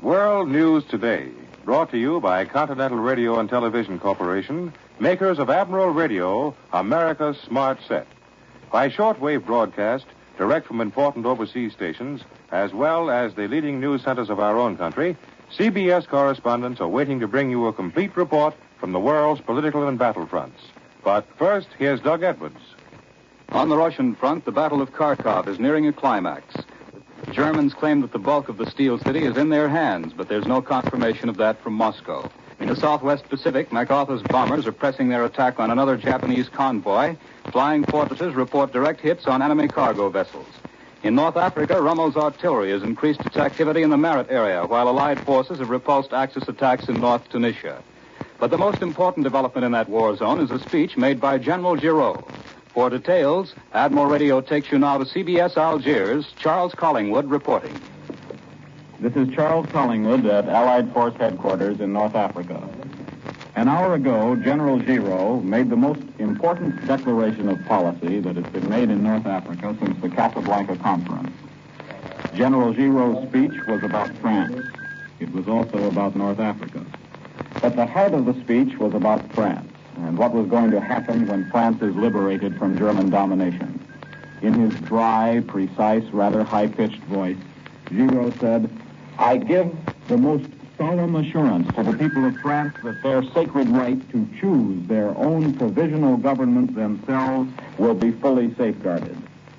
World News Today, brought to you by Continental Radio and Television Corporation, makers of Admiral Radio, America's Smart Set. By shortwave broadcast, direct from important overseas stations, as well as the leading news centers of our own country, CBS correspondents are waiting to bring you a complete report from the world's political and battle fronts. But first, here's Doug Edwards. On the Russian front, the Battle of Kharkov is nearing a climax. The Germans claim that the bulk of the Steel City is in their hands, but there's no confirmation of that from Moscow. In the Southwest Pacific, MacArthur's bombers are pressing their attack on another Japanese convoy. Flying fortresses report direct hits on enemy cargo vessels. In North Africa, Rommel's artillery has increased its activity in the Marat area, while Allied forces have repulsed Axis attacks in North Tunisia. But the most important development in that war zone is a speech made by General Giraud. For details, Admiral Radio takes you now to CBS Algiers. Charles Collingwood reporting. This is Charles Collingwood at Allied Force Headquarters in North Africa. An hour ago, General Giraud made the most important declaration of policy that has been made in North Africa since the Casablanca Conference. General Giraud's speech was about France. It was also about North Africa. But the heart of the speech was about France and what was going to happen when France is liberated from German domination. In his dry, precise, rather high-pitched voice, Giraud said, "I give the most solemn assurance to the people of France that their sacred right to choose their own provisional government themselves will be fully safeguarded.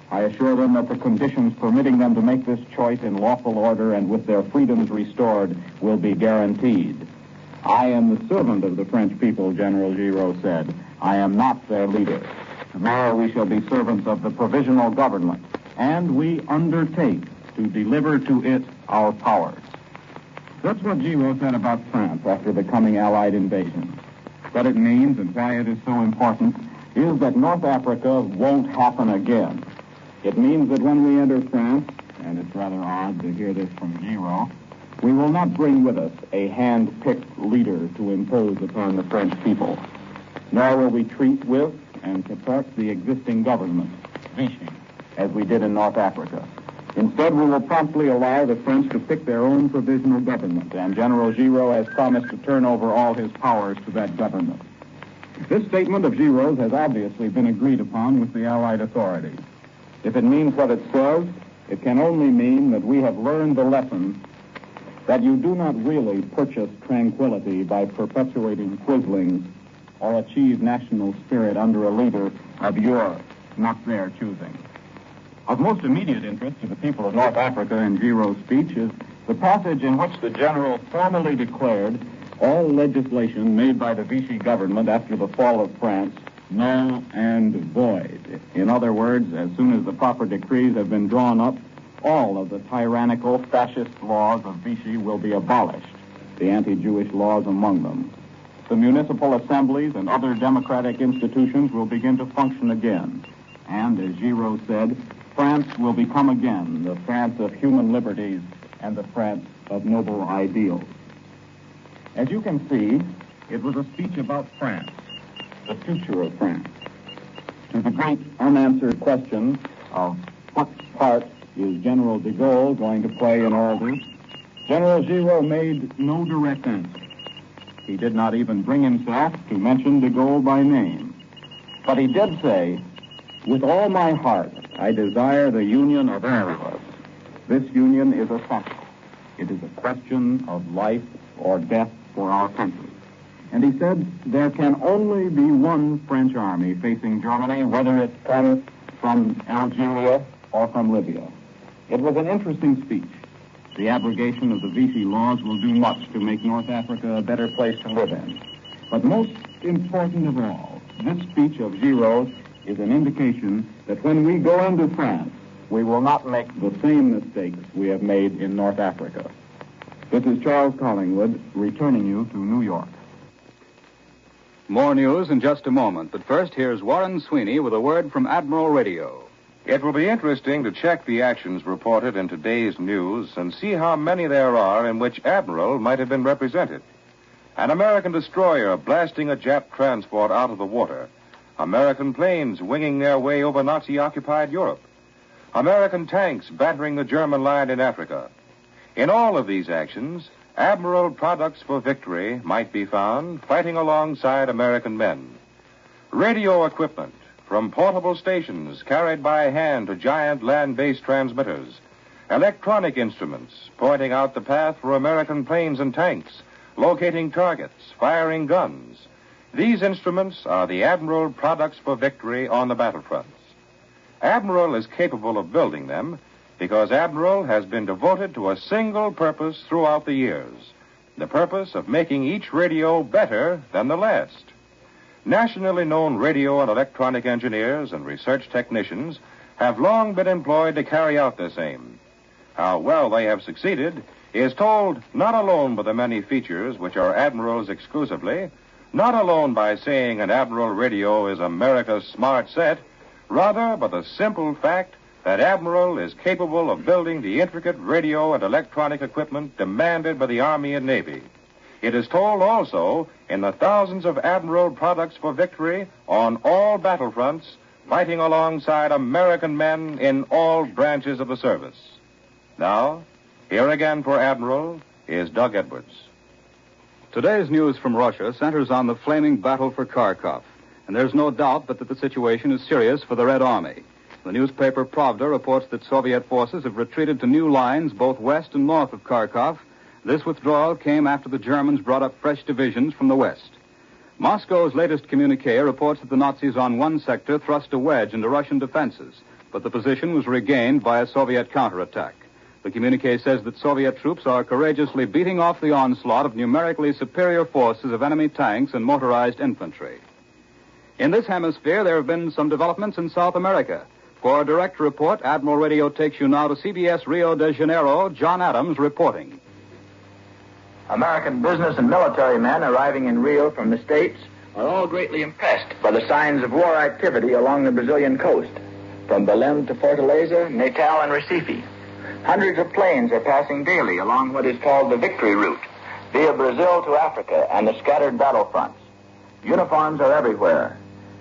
I assure them that the conditions permitting them to make this choice in lawful order and with their freedoms restored will be guaranteed. I am the servant of the French people," General Giraud said. "I am not their leader. Tomorrow we shall be servants of the provisional government, and we undertake to deliver to it our powers." That's what Giraud said about France after the coming Allied invasion. What it means and why it is so important is that North Africa won't happen again. It means that when we enter France, and it's rather odd to hear this from Giraud, we will not bring with us a hand-picked leader to impose upon the French people, nor will we treat with and support the existing government, Vichy, as we did in North Africa. Instead, we will promptly allow the French to pick their own provisional government, and General Giraud has promised to turn over all his powers to that government. This statement of Giraud's has obviously been agreed upon with the Allied authorities. If it means what it says, it can only mean that we have learned the lesson that you do not really purchase tranquility by perpetuating quislings or achieve national spirit under a leader of your, not their, choosing. Of most immediate interest to the people of North Africa in Giraud's speech is the passage in which the general formally declared all legislation made by the Vichy government after the fall of France null and void. In other words, as soon as the proper decrees have been drawn up, all of the tyrannical fascist laws of Vichy will be abolished, the anti-Jewish laws among them. The municipal assemblies and other democratic institutions will begin to function again. And, as Giraud said, France will become again the France of human liberties and the France of noble ideals. As you can see, it was a speech about France, the future of France. To the great unanswered question of what part is General de Gaulle going to play in all this, General Giraud made no direct answer. He did not even bring himself to mention de Gaulle by name. But he did say, "With all my heart, I desire the union of all of us. This union is essential. It is a question of life or death for our country." And he said, there can only be one French army facing Germany, whether it comes from Algeria or from Libya. It was an interesting speech. The abrogation of the Vichy laws will do much to make North Africa a better place to live in. But most important of all, this speech of Giraud is an indication that when we go into France, we will not make the same mistakes we have made in North Africa. This is Charles Collingwood, returning you to New York. More news in just a moment, but first here's Warren Sweeney with a word from Admiral Radio. It will be interesting to check the actions reported in today's news and see how many there are in which Admiral might have been represented. An American destroyer blasting a Jap transport out of the water. American planes winging their way over Nazi-occupied Europe. American tanks battering the German line in Africa. In all of these actions, Admiral products for victory might be found fighting alongside American men. Radio equipment, from portable stations carried by hand to giant land-based transmitters. Electronic instruments pointing out the path for American planes and tanks, locating targets, firing guns. These instruments are the Admiral products for victory on the battlefronts. Admiral is capable of building them because Admiral has been devoted to a single purpose throughout the years, the purpose of making each radio better than the last. Nationally known radio and electronic engineers and research technicians have long been employed to carry out this aim. How well they have succeeded is told not alone by the many features which are Admiral's exclusively, not alone by saying an Admiral radio is America's smart set, rather by the simple fact that Admiral is capable of building the intricate radio and electronic equipment demanded by the Army and Navy. It is told also in the thousands of Admiral products for victory on all battlefronts, fighting alongside American men in all branches of the service. Now, here again for Admiral is Doug Edwards. Today's news from Russia centers on the flaming battle for Kharkov, and there's no doubt but that the situation is serious for the Red Army. The newspaper Pravda reports that Soviet forces have retreated to new lines both west and north of Kharkov. This withdrawal came after the Germans brought up fresh divisions from the west. Moscow's latest communiqué reports that the Nazis on one sector thrust a wedge into Russian defenses, but the position was regained by a Soviet counterattack. The communiqué says that Soviet troops are courageously beating off the onslaught of numerically superior forces of enemy tanks and motorized infantry. In this hemisphere, there have been some developments in South America. For a direct report, Admiral Radio takes you now to CBS Rio de Janeiro. John Adams reporting. American business and military men arriving in Rio from the States are all greatly impressed by the signs of war activity along the Brazilian coast, from Belém to Fortaleza, Natal, and Recife. Hundreds of planes are passing daily along what is called the Victory Route, via Brazil to Africa and the scattered battlefronts. Uniforms are everywhere,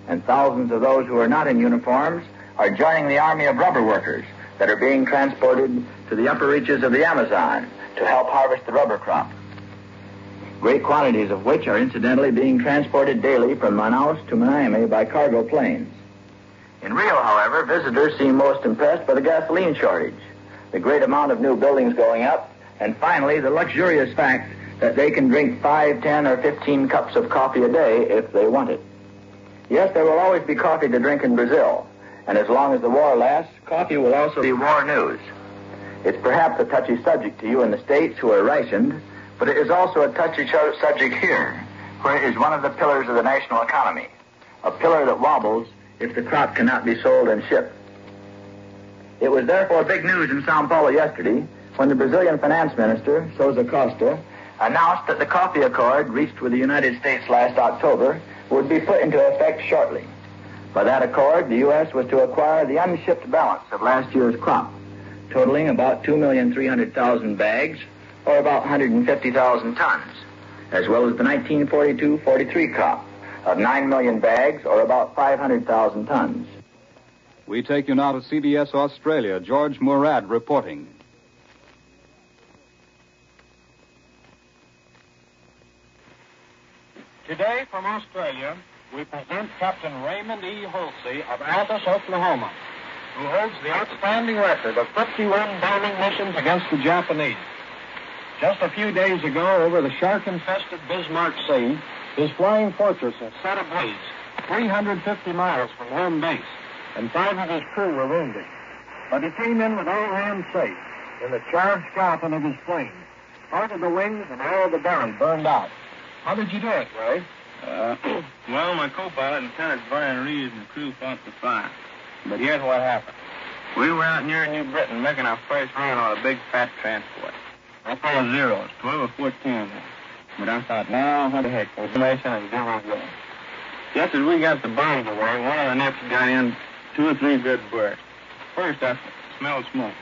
and thousands of those who are not in uniforms are joining the army of rubber workers that are being transported to the upper reaches of the Amazon to help harvest the rubber crop. Great quantities of which are incidentally being transported daily from Manaus to Miami by cargo planes. In Rio, however, visitors seem most impressed by the gasoline shortage, the great amount of new buildings going up, and finally the luxurious fact that they can drink 5, 10, or 15 cups of coffee a day if they want it. Yes, there will always be coffee to drink in Brazil, and as long as the war lasts, coffee will also be war news. It's perhaps a touchy subject to you in the States who are rationed, but it is also a touchy subject here, where it is one of the pillars of the national economy, a pillar that wobbles if the crop cannot be sold and shipped. It was therefore big news in Sao Paulo yesterday when the Brazilian finance minister, Souza Costa, announced that the coffee accord reached with the United States last October would be put into effect shortly. By that accord, the U.S. was to acquire the unshipped balance of last year's crop, totaling about 2,300,000 bags, or about 150,000 tons, as well as the 1942-43 crop of 9 million bags, or about 500,000 tons. We take you now to CBS Australia. George Moorad reporting. Today from Australia, we present Captain Raymond E. Holsey of Altus, Oklahoma, who holds the outstanding record of 51 bombing missions against the Japanese. Just a few days ago, over the shark-infested Bismarck Sea, his flying fortress was set ablaze 350 miles from home base, and 5 of his crew were wounded. But he came in with all hands safe in the charged skeleton of his plane. Part of the wings and all of the belly burned out. How did you do it, Ray? Well, my co-pilot, Lieutenant Brian Reeves, and the crew fought the fire. But here's what happened. We were out near New Britain making our first run on a big fat transport. I full of zeros, 12 or 14 of them. But I thought, now, what the heck, information and give it a go. Just as we got the bombs away, one of the nips got in 2 or 3 good bursts. First, I smelled smoke.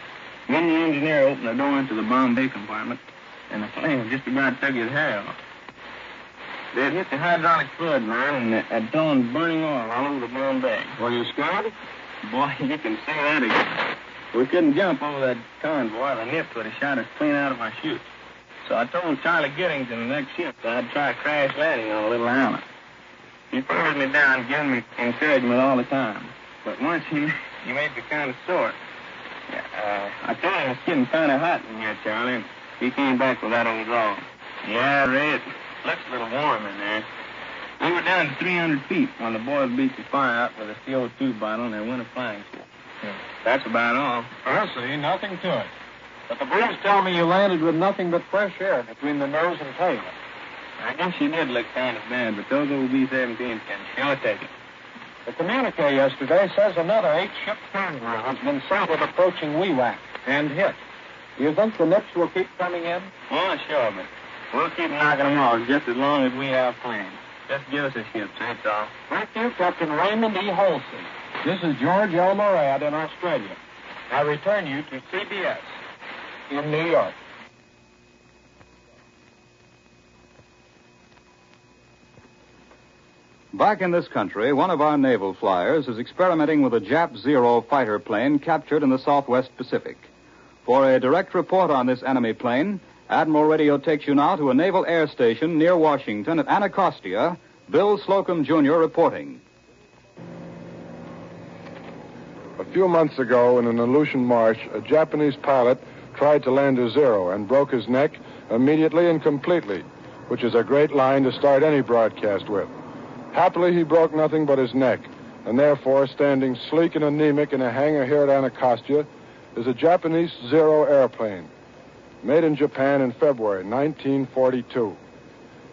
Then the engineer opened the door into the bomb bay compartment, and the flame just about took his hair off. They'd hit the hydraulic fluid line, and that dawn burning oil all over the bomb bay. Were you scared? Boy, you can say that again. We couldn't jump over that convoy. The nip would have shot us clean out of our chute. So I told Charlie Giddings in the next ship that I'd try crash landing on a little island. He followed me down, giving me encouragement all the time. But once he made me kind of sore. I told him it's getting kind of hot in here, Charlie, and he came back with that old drawl. Yeah, Ray, it looks a little warm in there. We were down to 300 feet when the boys beat the fire out with a CO2 bottle and they went a flying ship. That's about all. I see, nothing to it. But the boys tell me you landed with nothing but fresh air between the nose and tail. I guess she did look kind of bad, but those old B-17s can sure take it. The communique yesterday says another 8-ship convoy has been sighted approaching Wewak and hit. Do you think the nips will keep coming in? Oh, sure, but we'll keep knocking them off just as long as we have plans. Just give us a ship, that's all. Thank you, Captain Raymond E. Halsey. This is George L. Moorad in Australia. I return you to CBS in New York. Back in this country, one of our naval flyers is experimenting with a Jap Zero fighter plane captured in the Southwest Pacific. For a direct report on this enemy plane, Admiral Radio takes you now to a naval air station near Washington at Anacostia. Bill Slocum, Jr. reporting. A few months ago in an Aleutian marsh, a Japanese pilot tried to land a Zero and broke his neck immediately and completely, which is a great line to start any broadcast with. Happily, he broke nothing but his neck, and therefore, standing sleek and anemic in a hangar here at Anacostia, is a Japanese Zero airplane, made in Japan in February 1942.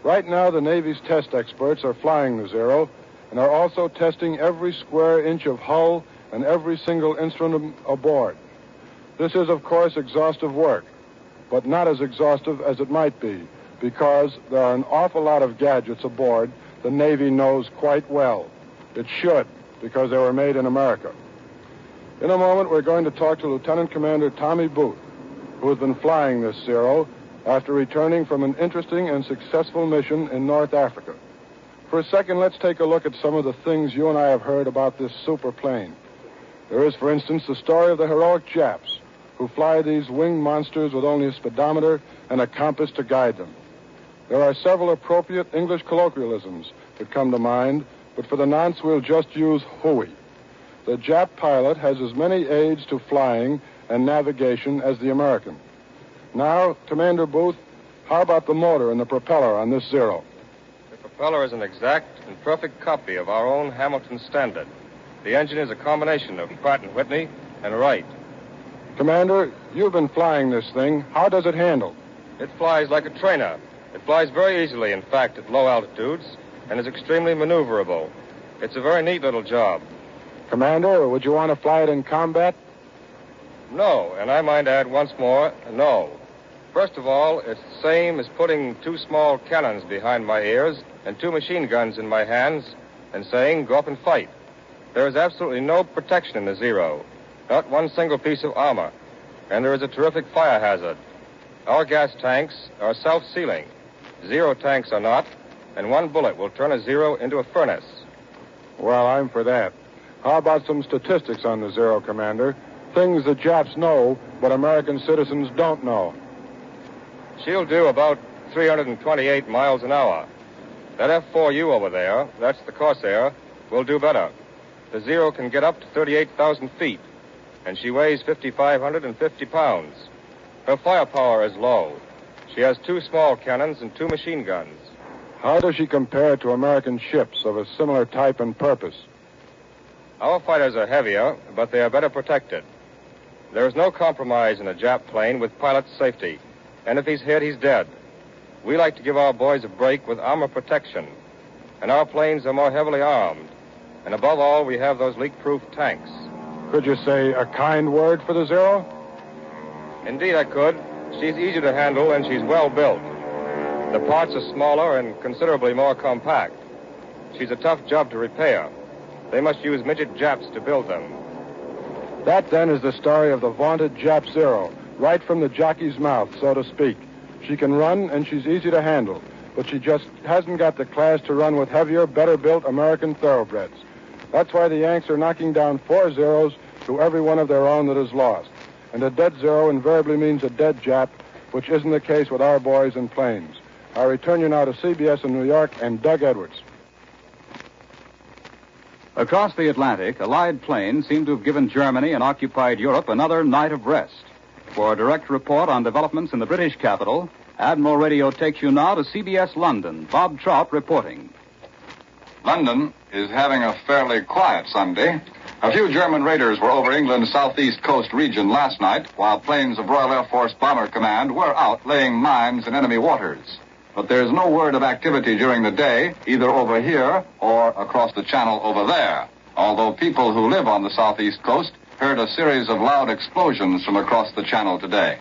Right now, the Navy's test experts are flying the Zero and are also testing every square inch of hull and every single instrument aboard. This is, of course, exhaustive work, but not as exhaustive as it might be, because there are an awful lot of gadgets aboard the Navy knows quite well. It should, because they were made in America. In a moment, we're going to talk to Lieutenant Commander Tommy Booth, who has been flying this Zero after returning from an interesting and successful mission in North Africa. For a second, let's take a look at some of the things you and I have heard about this super plane. There is, for instance, the story of the heroic Japs who fly these winged monsters with only a speedometer and a compass to guide them. There are several appropriate English colloquialisms that come to mind, but for the nonce, we'll just use hooey. The Jap pilot has as many aids to flying and navigation as the American. Now, Commander Booth, how about the motor and the propeller on this Zero? The propeller is an exact and perfect copy of our own Hamilton Standard. The engine is a combination of Pratt & Whitney and Wright. Commander, you've been flying this thing. How does it handle? It flies like a trainer. It flies very easily, in fact, at low altitudes, and is extremely maneuverable. It's a very neat little job. Commander, would you want to fly it in combat? No, and I might add once more, no. First of all, it's the same as putting 2 small cannons behind my ears and 2 machine guns in my hands and saying, go up and fight. There is absolutely no protection in the Zero, not one single piece of armor, and there is a terrific fire hazard. Our gas tanks are self-sealing. Zero tanks are not, and 1 bullet will turn a Zero into a furnace. Well, I'm for that. How about some statistics on the Zero, Commander? Things the Japs know, but American citizens don't know. She'll do about 328 miles an hour. That F-4U over there, that's the Corsair, will do better. The Zero can get up to 38,000 feet, and she weighs 5,550 pounds. Her firepower is low. She has 2 small cannons and 2 machine guns. How does she compare to American ships of a similar type and purpose? Our fighters are heavier, but they are better protected. There is no compromise in a Jap plane with pilot's safety, and if he's hit, he's dead. We like to give our boys a break with armor protection, and our planes are more heavily armed. And above all, we have those leak-proof tanks. Could you say a kind word for the Zero? Indeed, I could. She's easy to handle, and she's well built. The parts are smaller and considerably more compact. She's a tough job to repair. They must use midget Japs to build them. That, then, is the story of the vaunted Jap Zero, right from the jockey's mouth, so to speak. She can run, and she's easy to handle, but she just hasn't got the class to run with heavier, better-built American thoroughbreds. That's why the Yanks are knocking down 4 Zeros to every one of their own that is lost. And a dead zero invariably means a dead Jap, which isn't the case with our boys in planes. I return you now to CBS in New York and Doug Edwards. Across the Atlantic, Allied planes seem to have given Germany and occupied Europe another night of rest. For a direct report on developments in the British capital, Admiral Radio takes you now to CBS London. Bob Trout reporting. London is having a fairly quiet Sunday. A few German raiders were over England's southeast coast region last night, while planes of Royal Air Force Bomber Command were out laying mines in enemy waters. But there's no word of activity during the day, either over here or across the channel over there, although people who live on the southeast coast heard a series of loud explosions from across the channel today.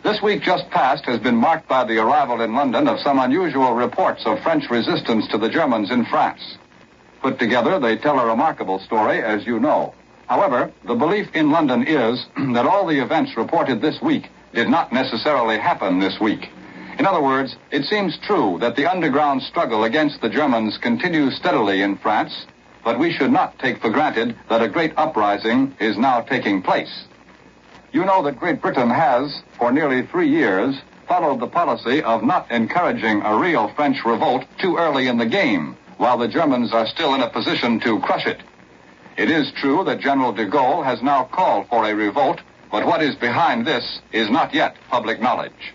This week just past has been marked by the arrival in London of some unusual reports of French resistance to the Germans in France. Put together, they tell a remarkable story, as you know. However, the belief in London is that all the events reported this week did not necessarily happen this week. In other words, it seems true that the underground struggle against the Germans continues steadily in France, but we should not take for granted that a great uprising is now taking place. You know that Great Britain has, for nearly 3 years, followed the policy of not encouraging a real French revolt too early in the game, while the Germans are still in a position to crush it. It is true that General de Gaulle has now called for a revolt, but what is behind this is not yet public knowledge.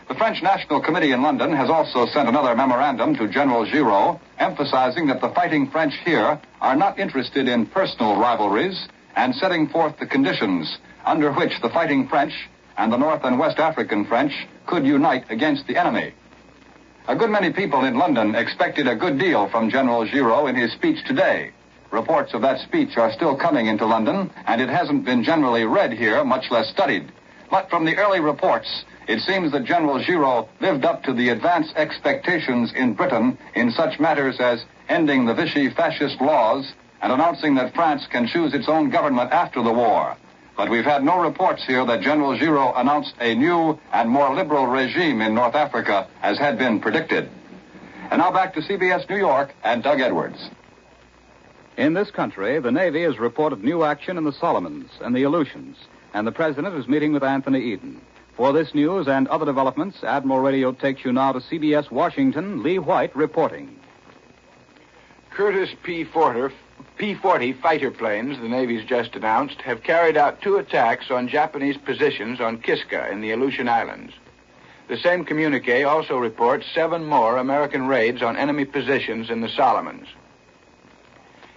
The French National Committee in London has also sent another memorandum to General Giraud, emphasizing that the fighting French here are not interested in personal rivalries and setting forth the conditions under which the fighting French and the North and West African French could unite against the enemy. A good many people in London expected a good deal from General Giraud in his speech today. Reports of that speech are still coming into London, and it hasn't been generally read here, much less studied. But from the early reports, it seems that General Giraud lived up to the advance expectations in Britain in such matters as ending the Vichy fascist laws and announcing that France can choose its own government after the war. But we've had no reports here that General Giraud announced a new and more liberal regime in North Africa, as had been predicted. And now back to CBS New York and Doug Edwards. In this country, the Navy has reported new action in the Solomons and the Aleutians, and the President is meeting with Anthony Eden. For this news and other developments, Admiral Radio takes you now to CBS Washington. Leigh White reporting. Curtiss P-40 fighter planes, the Navy's just announced, have carried out 2 attacks on Japanese positions on Kiska in the Aleutian Islands. The same communique also reports 7 more American raids on enemy positions in the Solomons.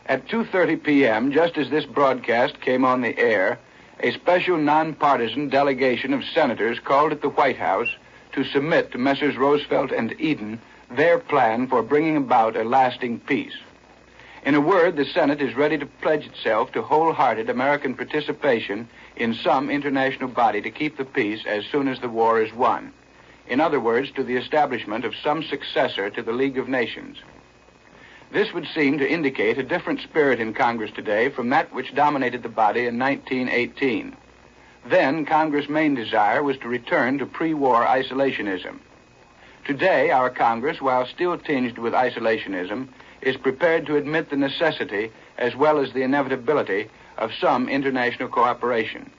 At 2:30 p.m., just as this broadcast came on the air, a special nonpartisan delegation of senators called at the White House to submit to Messrs. Roosevelt and Eden their plan for bringing about a lasting peace. In a word, the Senate is ready to pledge itself to wholehearted American participation in some international body to keep the peace as soon as the war is won. In other words, to the establishment of some successor to the League of Nations. This would seem to indicate a different spirit in Congress today from that which dominated the body in 1918. Then, Congress' main desire was to return to pre-war isolationism. Today, our Congress, while still tinged with isolationism, is prepared to admit the necessity as well as the inevitability of some international cooperation.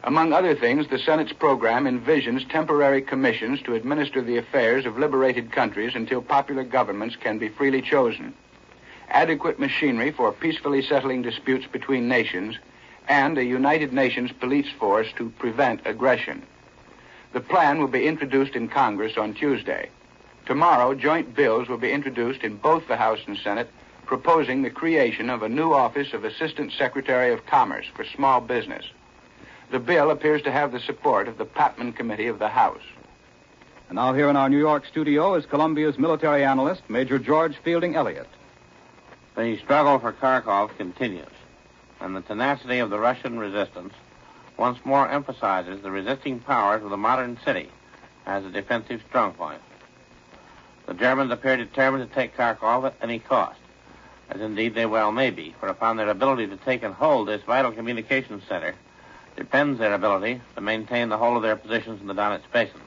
Among other things, the Senate's program envisions temporary commissions to administer the affairs of liberated countries until popular governments can be freely chosen, adequate machinery for peacefully settling disputes between nations, and a United Nations police force to prevent aggression. The plan will be introduced in Congress on Tuesday. Tomorrow, joint bills will be introduced in both the House and Senate, proposing the creation of a new office of Assistant Secretary of Commerce for small business. The bill appears to have the support of the Patman Committee of the House. And now here in our New York studio is Columbia's military analyst, Major George Fielding Eliot. The struggle for Kharkov continues, and the tenacity of the Russian resistance once more emphasizes the resisting powers of the modern city as a defensive strongpoint. The Germans appear determined to take Kharkov at any cost, as indeed they well may be, for upon their ability to take and hold this vital communications center depends their ability to maintain the whole of their positions in the Donetsk Basin.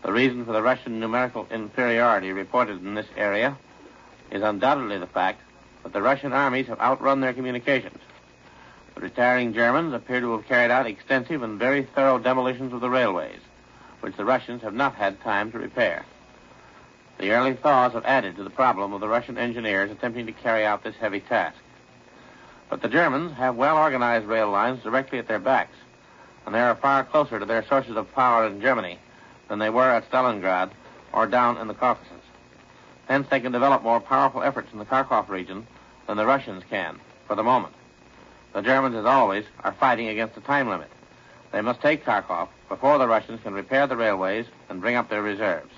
The reason for the Russian numerical inferiority reported in this area is undoubtedly the fact that the Russian armies have outrun their communications. The retiring Germans appear to have carried out extensive and very thorough demolitions of the railways, which the Russians have not had time to repair. The early thaws have added to the problem of the Russian engineers attempting to carry out this heavy task. But the Germans have well-organized rail lines directly at their backs, and they are far closer to their sources of power in Germany than they were at Stalingrad or down in the Caucasus. Hence, they can develop more powerful efforts in the Kharkov region than the Russians can, for the moment. The Germans, as always, are fighting against a time limit. They must take Kharkov before the Russians can repair the railways and bring up their reserves.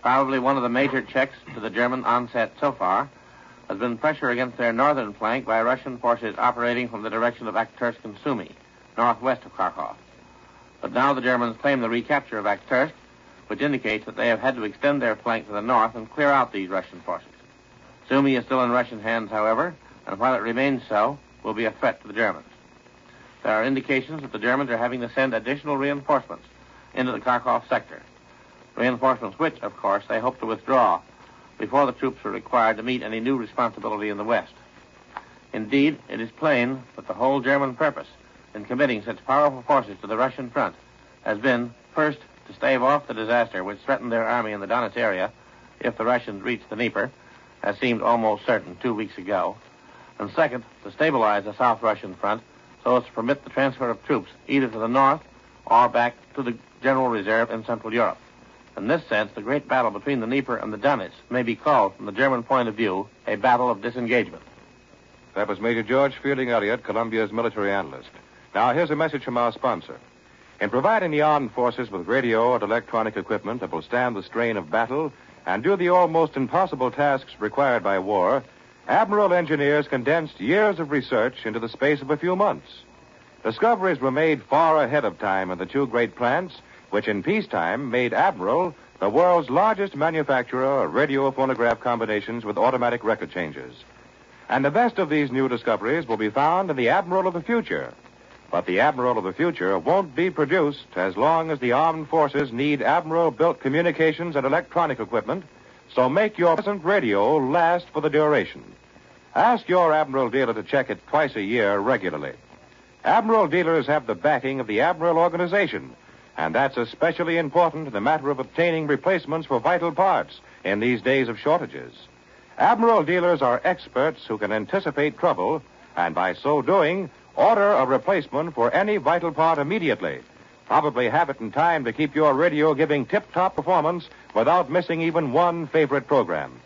Probably one of the major checks to the German onset so far has been pressure against their northern flank by Russian forces operating from the direction of Akhtursk and Sumy, northwest of Kharkov. But now the Germans claim the recapture of Akhtursk, which indicates that they have had to extend their flank to the north and clear out these Russian forces. Sumy is still in Russian hands, however, and while it remains so, will be a threat to the Germans. There are indications that the Germans are having to send additional reinforcements into the Kharkov sector. Reinforcements which, of course, they hope to withdraw before the troops are required to meet any new responsibility in the West. Indeed, it is plain that the whole German purpose in committing such powerful forces to the Russian front has been, first, to stave off the disaster which threatened their army in the Donetsk area if the Russians reached the Dnieper, as seemed almost certain 2 weeks ago, and second, to stabilize the South Russian front so as to permit the transfer of troops either to the north or back to the general reserve in Central Europe. In this sense, the great battle between the Dnieper and the Donetsk may be called, from the German point of view, a battle of disengagement. That was Major George Fielding Eliot, Columbia's military analyst. Now, here's a message from our sponsor. In providing the armed forces with radio and electronic equipment that will stand the strain of battle and do the almost impossible tasks required by war, Admiral engineers condensed years of research into the space of a few months. Discoveries were made far ahead of time in the two great plants, which in peacetime made Admiral the world's largest manufacturer of radio phonograph combinations with automatic record changers. And the best of these new discoveries will be found in the Admiral of the future. But the Admiral of the future won't be produced as long as the armed forces need Admiral-built communications and electronic equipment, so make your present radio last for the duration. Ask your Admiral dealer to check it twice a year regularly. Admiral dealers have the backing of the Admiral organization, and that's especially important in the matter of obtaining replacements for vital parts in these days of shortages. Admiral dealers are experts who can anticipate trouble, and by so doing, order a replacement for any vital part immediately. Probably have it in time to keep your radio giving tip-top performance without missing even one favorite program.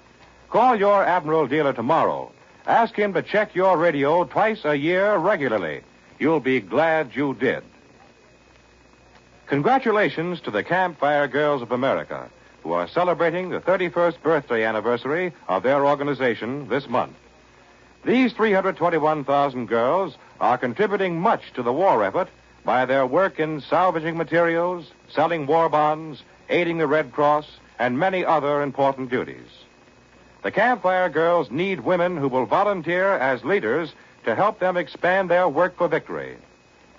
Call your Admiral dealer tomorrow. Ask him to check your radio twice a year regularly. You'll be glad you did. Congratulations to the Campfire Girls of America, who are celebrating the 31st birthday anniversary of their organization this month. These 321,000 girls are contributing much to the war effort by their work in salvaging materials, selling war bonds, aiding the Red Cross, and many other important duties. The Campfire Girls need women who will volunteer as leaders to help them expand their work for victory.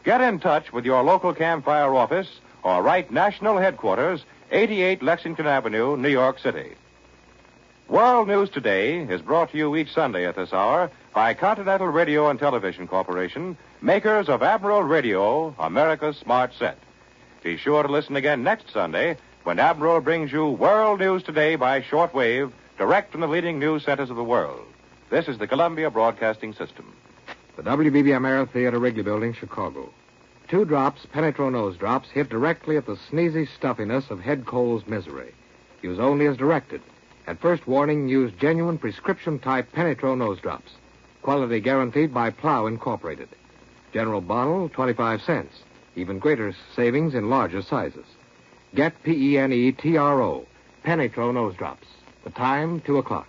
Get in touch with your local Campfire office or write National Headquarters, 88 Lexington Avenue, New York City. World News Today is brought to you each Sunday at this hour by Continental Radio and Television Corporation, makers of Admiral Radio, America's smart set. Be sure to listen again next Sunday when Admiral brings you World News Today by shortwave, direct from the leading news centers of the world. This is the Columbia Broadcasting System. The WBB Amera Theater, Wrigley Building, Chicago. 2 drops, Penetro nose drops, hit directly at the sneezy stuffiness of head cold's misery. Use only as directed. At first warning, use genuine prescription-type Penetro nose drops. Quality guaranteed by Plow Incorporated. General bottle, 25 cents. Even greater savings in larger sizes. Get Penetro, Penetro nose drops. The time, 2 o'clock.